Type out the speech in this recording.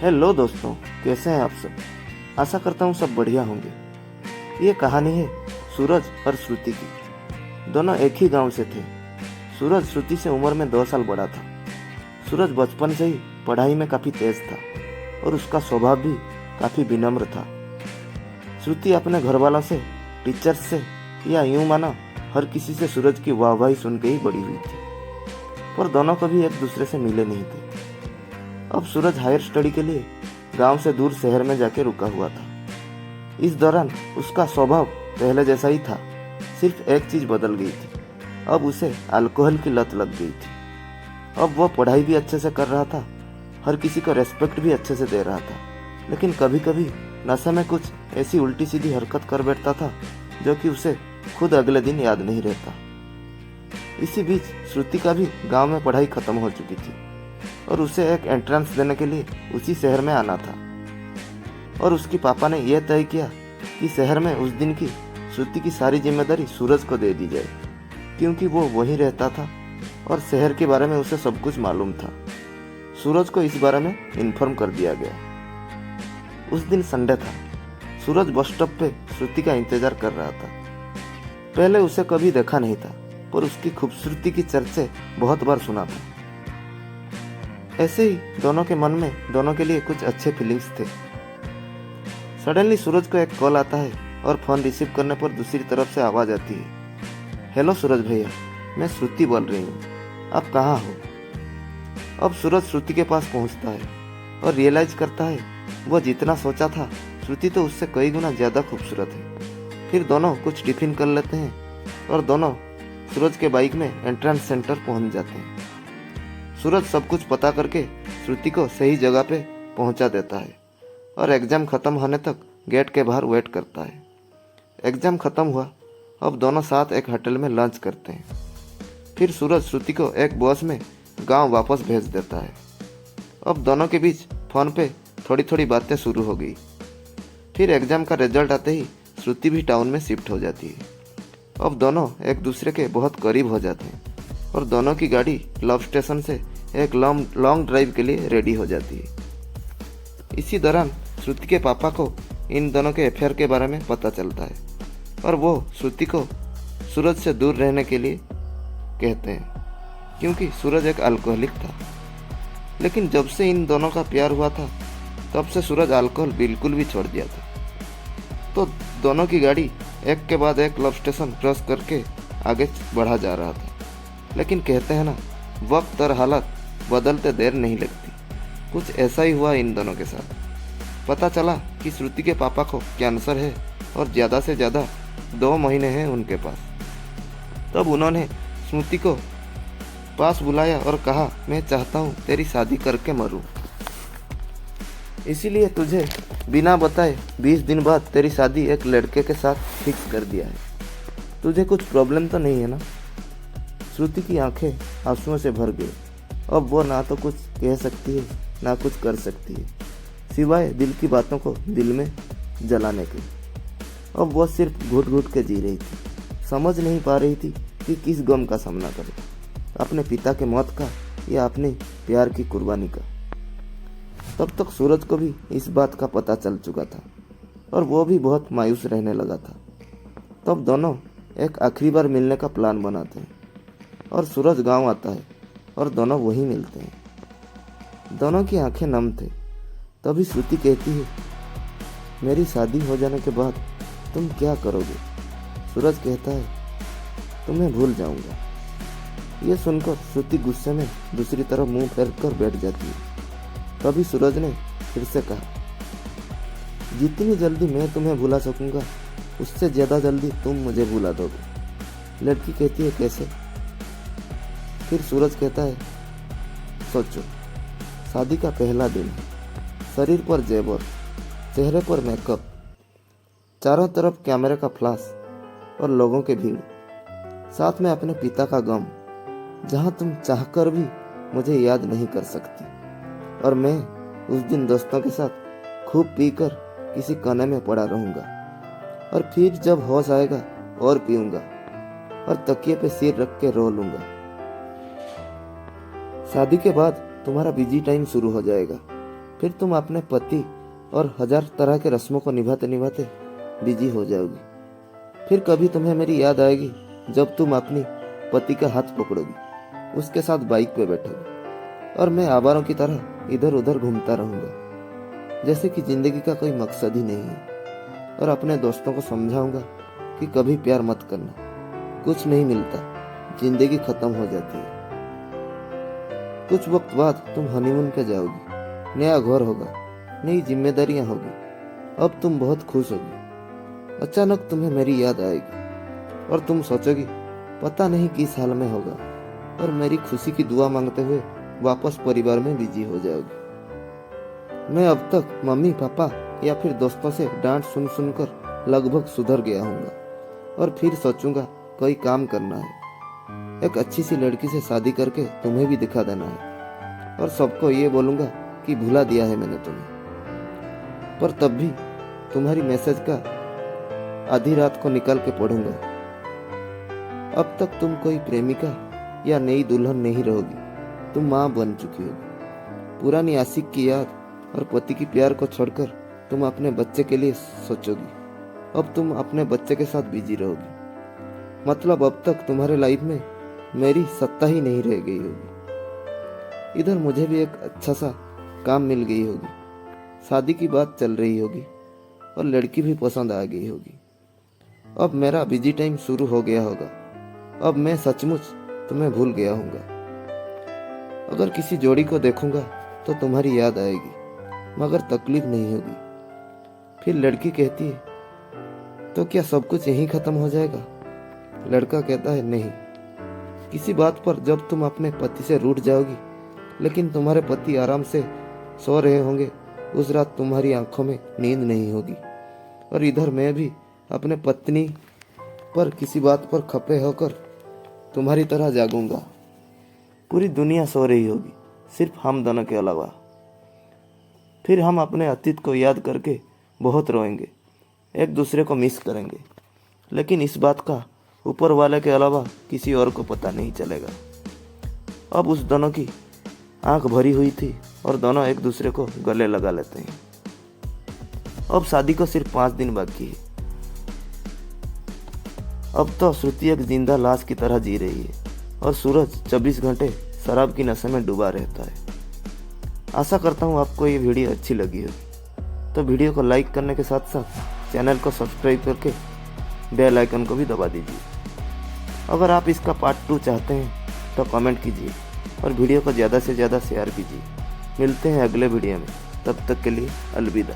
Hello दोस्तों, कैसे हैं आप सब। आशा करता हूँ सब बढ़िया होंगे। ये कहानी है सूरज और श्रुति की। दोनों एक ही गांव से थे। सूरज श्रुति से उम्र में 2 साल बड़ा था। सूरज बचपन से ही पढ़ाई में काफ़ी तेज था और उसका स्वभाव भी काफ़ी विनम्र था। श्रुति अपने घर वालों से, टीचर्स से या यूं माना हर किसी से सूरज की वाहवाही सुन के ही बड़ी हुई थी, पर दोनों कभी एक दूसरे से मिले नहीं थे। अब सूरज हायर स्टडी के लिए गांव से दूर शहर में जाके रुका हुआ था। इस दौरान उसका स्वभाव पहले जैसा ही था, सिर्फ एक चीज बदल गई थी। अब उसे अल्कोहल की लत लग गई थी। अब वह पढ़ाई भी अच्छे से कर रहा था, हर किसी को रेस्पेक्ट भी अच्छे से दे रहा था, लेकिन कभी कभी नशे में कुछ ऐसी उल्टी सीधी हरकत कर बैठता था जो कि उसे खुद अगले दिन याद नहीं रहता। इसी बीच श्रुति का भी गांव में पढ़ाई खत्म हो चुकी थी और उसे एक एंट्रेंस देने के लिए उसी शहर में आना था। और उसके पापा ने यह तय किया कि शहर में उस दिन की श्रुति की सारी जिम्मेदारी सूरज को दे दी जाए, क्योंकि वो वहीं रहता था और शहर के बारे में उसे सब कुछ मालूम था। सूरज को इस बारे में इन्फॉर्म कर दिया गया। उस दिन संडे था। सूरज बस स्टॉप पे श्रुति का इंतजार कर रहा था। पहले उसे कभी देखा नहीं था, पर उसकी खूबसूरती की चर्चे बहुत बार सुना था। ऐसे ही दोनों के मन में दोनों के लिए कुछ अच्छे फीलिंग्स थे। सडनली सूरज को एक कॉल आता है और फोन रिसीव करने पर दूसरी तरफ से आवाज आती है। हेलो सूरज भैया, मैं श्रुति बोल रही हूँ, आप कहाँ हो। अब सूरज श्रुति के पास पहुँचता है और रियलाइज करता है वह जितना सोचा था श्रुति तो उससे कई गुना ज़्यादा खूबसूरत है। फिर दोनों कुछ टिफिन कर लेते हैं और दोनों सूरज के बाइक में एंट्रेंस सेंटर पहुँच जाते हैं। सूरज सब कुछ पता करके श्रुति को सही जगह पे पहुंचा देता है और एग्ज़ाम ख़त्म होने तक गेट के बाहर वेट करता है। एग्ज़ाम ख़त्म हुआ। अब दोनों साथ एक होटल में लंच करते हैं। फिर सूरज श्रुति को एक बस में गांव वापस भेज देता है। अब दोनों के बीच फ़ोन पे थोड़ी थोड़ी बातें शुरू हो गई। फिर एग्ज़ाम का रिजल्ट आते ही श्रुति भी टाउन में शिफ्ट हो जाती है। अब दोनों एक दूसरे के बहुत करीब हो जाते हैं और दोनों की गाड़ी लव स्टेशन से एक लॉन्ग ड्राइव के लिए रेडी हो जाती है। इसी दौरान श्रुति के पापा को इन दोनों के अफेयर के बारे में पता चलता है और वो श्रुति को सूरज से दूर रहने के लिए कहते हैं, क्योंकि सूरज एक अल्कोहलिक था। लेकिन जब से इन दोनों का प्यार हुआ था तब से सूरज अल्कोहल बिल्कुल भी छोड़ दिया था। तो दोनों की गाड़ी एक के बाद एक लव स्टेशन क्रॉस करके आगे बढ़ा जा रहा था। लेकिन कहते हैं ना, वक्त और हालात बदलते देर नहीं लगती। कुछ ऐसा ही हुआ इन दोनों के साथ। पता चला कि श्रुति के पापा को कैंसर है और ज़्यादा से ज़्यादा 2 महीने हैं उनके पास। तब उन्होंने श्रुति को पास बुलाया और कहा, मैं चाहता हूँ तेरी शादी करके मरूं। इसीलिए तुझे बिना बताए 20 दिन बाद तेरी शादी एक लड़के के साथ फिक्स कर दिया है। तुझे कुछ प्रॉब्लम तो नहीं है ना। श्रुति की आंखें आंसुओं से भर गई। अब वो ना तो कुछ कह सकती है ना कुछ कर सकती है, सिवाय दिल की बातों को दिल में जलाने के। अब वो सिर्फ घुट घुट के जी रही थी। समझ नहीं पा रही थी कि किस गम का सामना करे, अपने पिता के मौत का या अपने प्यार की कुर्बानी का। तब तक सूरज को भी इस बात का पता चल चुका था और वो भी बहुत मायूस रहने लगा था। तब दोनों एक आखिरी बार मिलने का प्लान बनाते हैं और सूरज गांव आता है और दोनों वहीं मिलते हैं। दोनों की आंखें नम थे। तभी श्रुति कहती है, मेरी शादी हो जाने के बाद तुम क्या करोगे। सूरज कहता है, तुम्हें भूल जाऊंगा। यह सुनकर श्रुति गुस्से में दूसरी तरफ मुंह फेर कर बैठ जाती है। तभी सूरज ने फिर से कहा, जितनी जल्दी मैं तुम्हें भुला सकूंगा उससे ज़्यादा जल्दी तुम मुझे भुला दोगे। लड़की कहती है, कैसे। फिर सूरज कहता है, सोचो, शादी का पहला दिन है, शरीर पर जेवर, चेहरे पर मेकअप, चारों तरफ कैमरे का फ्लैश और लोगों की भीड़, साथ में अपने पिता का गम, जहां तुम चाहकर भी मुझे याद नहीं कर सकती। और मैं उस दिन दोस्तों के साथ खूब पीकर किसी कोने में पड़ा रहूंगा और फिर जब होश आएगा और पीऊंगा और तकिए पे सिर रख के रो लूंगा। शादी के बाद तुम्हारा बिजी टाइम शुरू हो जाएगा फिर तुम अपने पति और 1000 तरह के रस्मों को निभाते निभाते बिजी हो जाओगी। फिर कभी तुम्हें मेरी याद आएगी जब तुम अपनी पति का हाथ पकड़ोगी, उसके साथ बाइक पे बैठोगी और मैं आवारों की तरह इधर उधर घूमता रहूंगा, जैसे कि जिंदगी का कोई मकसद ही नहीं है। और अपने दोस्तों को समझाऊंगा कि कभी प्यार मत करना, कुछ नहीं मिलता, जिंदगी खत्म हो जाती है। कुछ वक्त बाद तुम हनीमून पे जाओगी, नया घर होगा, नई जिम्मेदारियां होगी, अब तुम बहुत खुश होगी। अचानक तुम्हें मेरी याद आएगी और तुम सोचोगी पता नहीं किस हाल में होगा, और मेरी खुशी की दुआ मांगते हुए वापस परिवार में बिजी हो जाओगी। मैं अब तक मम्मी पापा या फिर दोस्तों से डांट सुन सुनकर लगभग सुधर गया हूँगा, और फिर सोचूंगा कोई काम करना है, एक अच्छी सी लड़की से शादी करके तुम्हें भी दिखा देना है, और सबको ये बोलूंगा कि भुला दिया है मैंने तुम्हें। पर तब भी तुम्हारी मैसेज का आधी रात को निकाल के पढ़ूंगा। अब तक तुम कोई प्रेमिका या नई दुल्हन नहीं रहोगी, तुम माँ बन चुकी होगी। पुरानी आशिक की याद और पति की प्यार को छोड़कर तुम अपने बच्चे के लिए सोचोगी। अब तुम अपने बच्चे के साथ बिजी रहोगी। मतलब अब तक तुम्हारे लाइफ में मेरी सत्ता ही नहीं रह गई होगी। इधर मुझे भी एक अच्छा सा काम मिल गई होगी, शादी की बात चल रही होगी और लड़की भी पसंद आ गई होगी। अब मेरा बिजी टाइम शुरू हो गया होगा। अब मैं सचमुच तुम्हें भूल गया हूँगा। अगर किसी जोड़ी को देखूंगा तो तुम्हारी याद आएगी, मगर तकलीफ नहीं होगी। फिर लड़की कहती है तो क्या सब कुछ यहीं खत्म हो जाएगा? लड़का कहता है नहीं। किसी बात पर जब तुम अपने पति से रूठ जाओगी, लेकिन तुम्हारे पति आराम से सो रहे होंगे, उस रात तुम्हारी आंखों में नींद नहीं होगी, और इधर मैं भी अपने पत्नी पर किसी बात पर खपे होकर तुम्हारी तरह जागूंगा। पूरी दुनिया सो रही होगी, सिर्फ हम दोनों के अलावा। फिर हम अपने अतीत को याद करके बहुत रोएंगे, एक दूसरे को मिस करेंगे, लेकिन इस बात का ऊपर वाले के अलावा किसी और को पता नहीं चलेगा। अब उस दोनों की आंख भरी हुई थी और दोनों एक दूसरे को गले लगा लेते हैं। अब शादी को सिर्फ 5 दिन बाकी है। अब तो श्रुति एक जिंदा लाश की तरह जी रही है और सूरज 24 घंटे शराब की नशे में डूबा रहता है। आशा करता हूँ आपको ये वीडियो अच्छी लगी होगी, तो वीडियो को लाइक करने के साथ साथ चैनल को सब्सक्राइब करके बेल आइकन को भी दबा दीजिए। अगर आप इसका पार्ट 2 चाहते हैं तो कमेंट कीजिए और वीडियो को ज़्यादा से ज़्यादा शेयर कीजिए। मिलते हैं अगले वीडियो में, तब तक के लिए अलविदा।